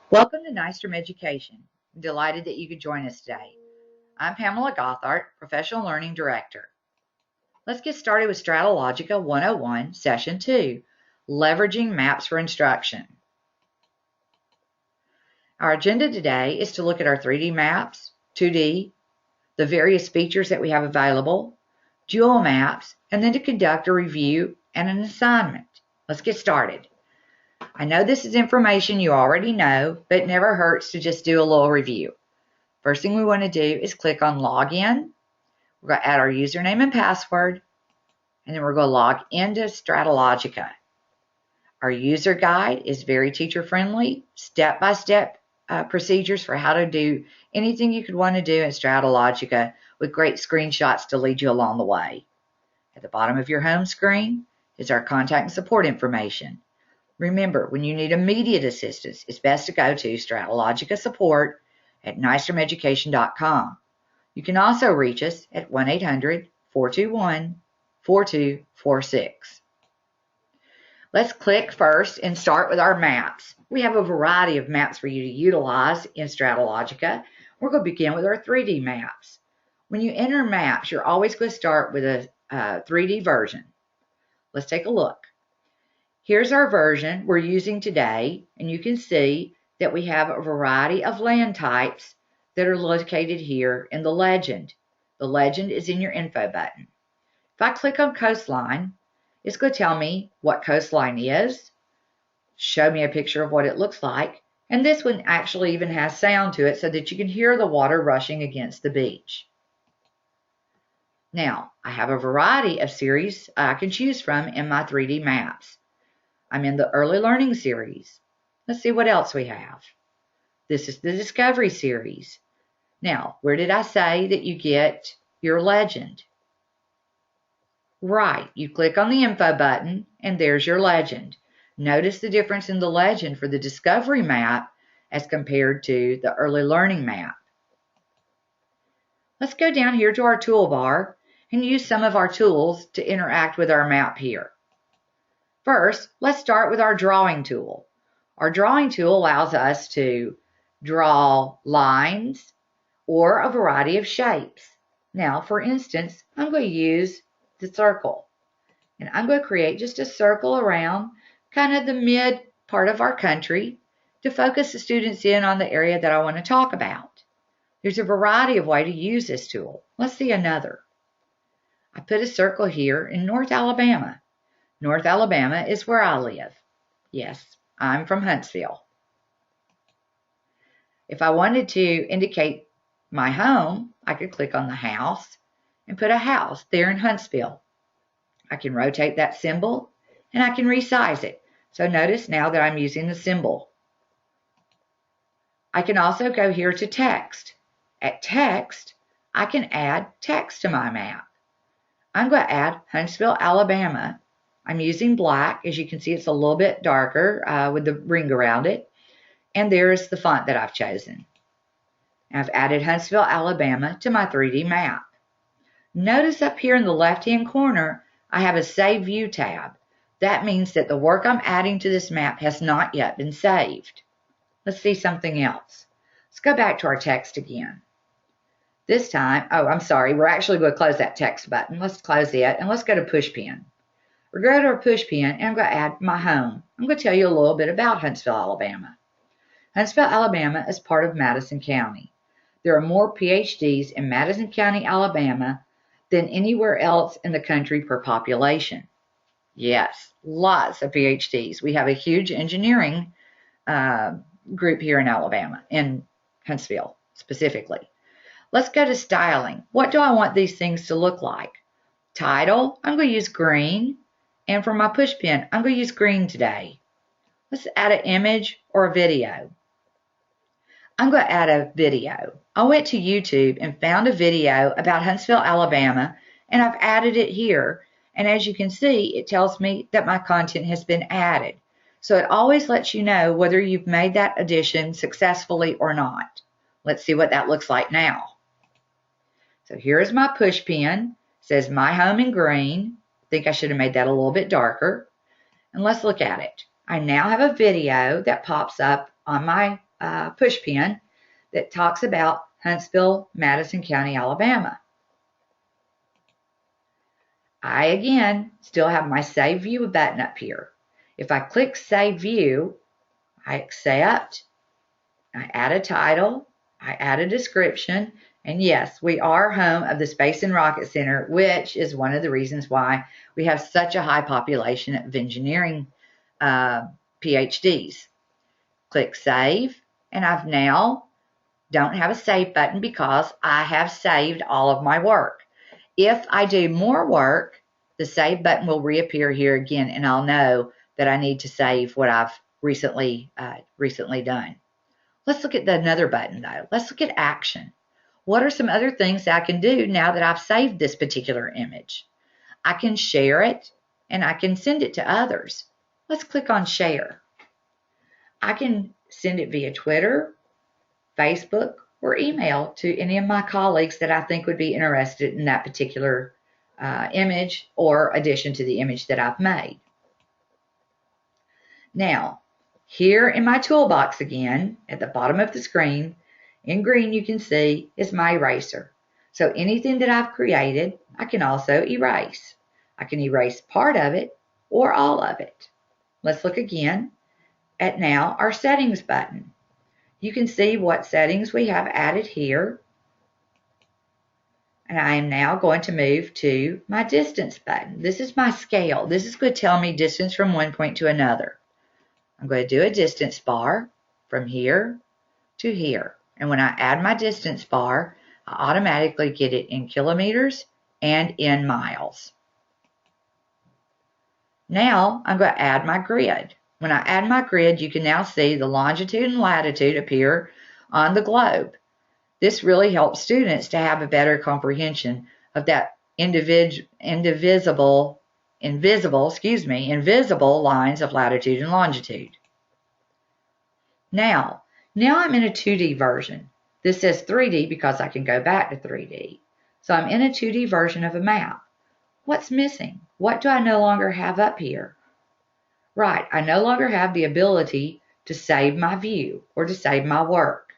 Welcome to Nystrom Education. I'm delighted that you could join us today. I'm Pamela Gothard, Professional Learning Director. Let's get started with StrataLogica 101, Session 2, Leveraging Maps for Instruction. Our agenda today is to look at our 3D maps, 2D, the various features that we have available, dual maps, and then to conduct a review and an assignment. Let's get started. I know this is information you already know, but it never hurts to just do a little review. First thing we want to do is click on Login. We're going to add our username and password, and then we're going to log into StrataLogica. Our user guide is very teacher-friendly, step-by-step procedures for how to do anything you could want to do in StrataLogica with great screenshots to lead you along the way. At the bottom of your home screen is our contact and support information. Remember, when you need immediate assistance, it's best to go to StrataLogica support at nystromeducation.com. You can also reach us at 1-800-421-4246. Let's click first and start with our maps. We have a variety of maps for you to utilize in StrataLogica. We're going to begin with our 3D maps. When you enter maps, you're always going to start with a 3D version. Let's take a look. Here's our version we're using today, and you can see that we have a variety of land types that are located here in the legend. The legend is in your info button. If I click on coastline, it's going to tell me what coastline is, show me a picture of what it looks like, and this one actually even has sound to it so that you can hear the water rushing against the beach. Now, I have a variety of series I can choose from in my 3D maps. I'm in the Early Learning series. Let's see what else we have. This is the Discovery series. Now, where did I say that you get your legend? Right, you click on the info button and there's your legend. Notice the difference in the legend for the Discovery map as compared to the Early Learning map. Let's go down here to our toolbar and use some of our tools to interact with our map here. First, let's start with our drawing tool. Our drawing tool allows us to draw lines or a variety of shapes. Now, for instance, I'm going to use the circle. And I'm going to create just a circle around kind of the mid part of our country to focus the students in on the area that I want to talk about. There's a variety of ways to use this tool. Let's see another. I put a circle here in North Alabama. North Alabama is where I live. Yes, I'm from Huntsville. If I wanted to indicate my home, I could click on the house and put a house there in Huntsville. I can rotate that symbol and I can resize it. So notice now that I'm using the symbol. I can also go here to text. At text, I can add text to my map. I'm going to add Huntsville, Alabama. I'm using black. As you can see, it's a little bit darker with the ring around it. And there's the font that I've chosen. I've added Huntsville, Alabama to my 3D map. Notice up here in the left-hand corner, I have a Save View tab. That means that the work I'm adding to this map has not yet been saved. Let's see something else. Let's go back to our text again. This time, I'm sorry, we're actually going to close that text button. Let's close it and let's go to Pushpin. We're going to our Pushpin and I'm going to add my home. I'm going to tell you a little bit about Huntsville, Alabama. Huntsville, Alabama is part of Madison County. There are more PhDs in Madison County, Alabama than anywhere else in the country per population. Yes, lots of PhDs. We have a huge engineering group here in Alabama, in Huntsville specifically. Let's go to styling. What do I want these things to look like? Title, I'm going to use green. And for my Pushpin, I'm going to use green today. Let's add an image or a video. I'm going to add a video. I went to YouTube and found a video about Huntsville, Alabama, and I've added it here. And as you can see, it tells me that my content has been added. So it always lets you know whether you've made that addition successfully or not. Let's see what that looks like now. So here's my Pushpin. It says My Home in green. I think I should have made that a little bit darker. And let's look at it. I now have a video that pops up on my push pin that talks about Huntsville, Madison County, Alabama. I, again, still have my Save View button up here. If I click Save View, I accept, I add a title, I add a description, and yes, we are home of the Space and Rocket Center, which is one of the reasons why we have such a high population of engineering PhDs. Click Save, and I've now don't have a Save button because I have saved all of my work. If I do more work, the Save button will reappear here again, and I'll know that I need to save what I've recently done. Let's look at another button, though. Let's look at Action. What are some other things I can do now that I've saved this particular image? I can share it, and I can send it to others. Let's click on Share. I can send it via Twitter, Facebook, or email to any of my colleagues that I think would be interested in that particular image or addition to the image that I've made. Now, here in my toolbox again, at the bottom of the screen, in green you can see is my eraser. So anything that I've created, I can also erase. I can erase part of it or all of it. Let's look again at now our Settings button. You can see what settings we have added here. And I am now going to move to my Distance button. This is my scale. This is going to tell me distance from one point to another. I'm going to do a distance bar from here to here. And when I add my distance bar, I automatically get it in kilometers and in miles. Now I'm going to add my grid. When I add my grid, you can now see the longitude and latitude appear on the globe. This really helps students to have a better comprehension of that invisible lines of latitude and longitude. Now I'm in a 2D version. This says 3D because I can go back to 3D. So I'm in a 2D version of a map. What's missing? What do I no longer have up here? Right, I no longer have the ability to save my view or to save my work.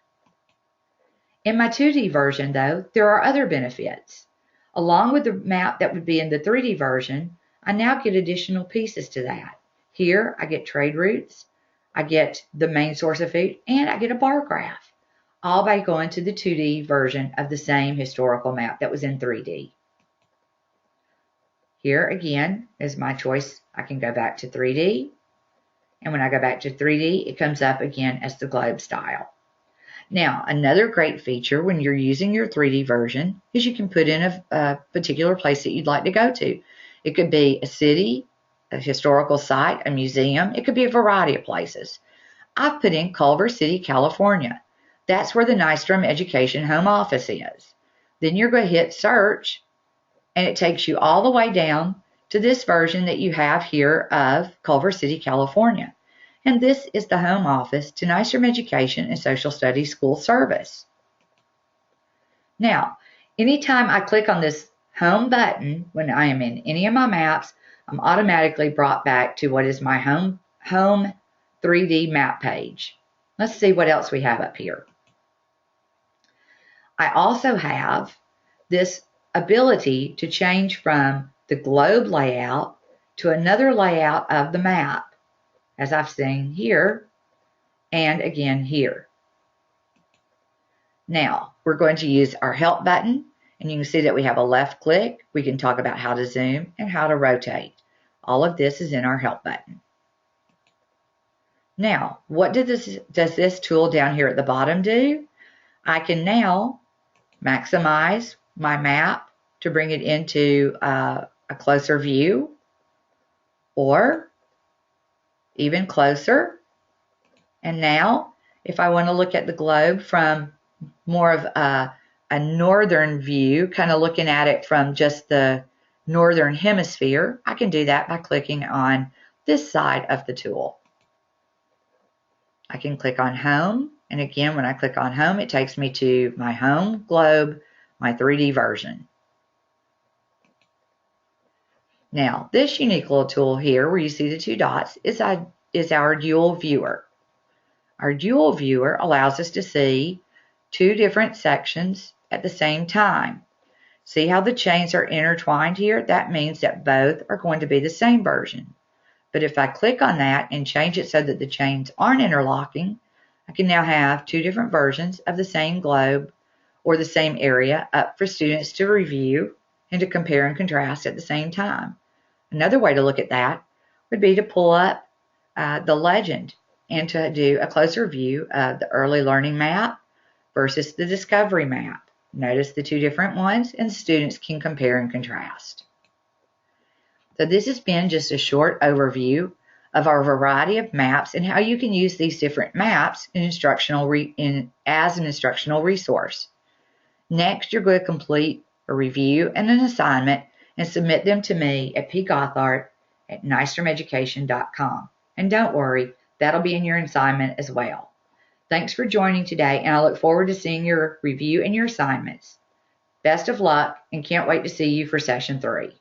In my 2D version, though, there are other benefits. Along with the map that would be in the 3D version, I now get additional pieces to that. Here, I get trade routes, I get the main source of food, and I get a bar graph, all by going to the 2D version of the same historical map that was in 3D. Here again is my choice. I can go back to 3D, and when I go back to 3D, it comes up again as the globe style. Now, another great feature when you're using your 3D version is you can put in a particular place that you'd like to go to. It could be a city, a historical site, a museum. It could be a variety of places. I've put in Culver City, California. That's where the Nystrom Education Home Office is. Then you're going to hit search, and it takes you all the way down to this version that you have here of Culver City, California. And this is the home office to Nystrom Education and Social Studies School Service. Now, anytime I click on this home button, when I am in any of my maps, I'm automatically brought back to what is my home 3D map page. Let's see what else we have up here. I also have this ability to change from the globe layout to another layout of the map, as I've seen here and again here. Now, we're going to use our help button, and you can see that we have a left click. We can talk about how to zoom and how to rotate. All of this is in our help button. Now, what does this tool down here at the bottom do? I can now maximize my map to bring it into a closer view, or even closer. And now, if I want to look at the globe from more of a northern view, kind of looking at it from just the northern hemisphere, I can do that by clicking on this side of the tool. I can click on Home, and again, when I click on Home, it takes me to my home globe, my 3D version. Now, this unique little tool here where you see the two dots is is our dual viewer. Our dual viewer allows us to see two different sections at the same time. See how the chains are intertwined here? That means that both are going to be the same version. But if I click on that and change it so that the chains aren't interlocking, I can now have two different versions of the same globe or the same area up for students to review and to compare and contrast at the same time. Another way to look at that would be to pull up the legend and to do a closer view of the early learning map versus the discovery map. Notice the two different ones, and students can compare and contrast. So this has been just a short overview of our variety of maps and how you can use these different maps as an instructional resource. Next, you're going to complete a review and an assignment and submit them to me at pgothard@nystromeducation.com. And don't worry, that'll be in your assignment as well. Thanks for joining today, and I look forward to seeing your review and your assignments. Best of luck, and can't wait to see you for session 3.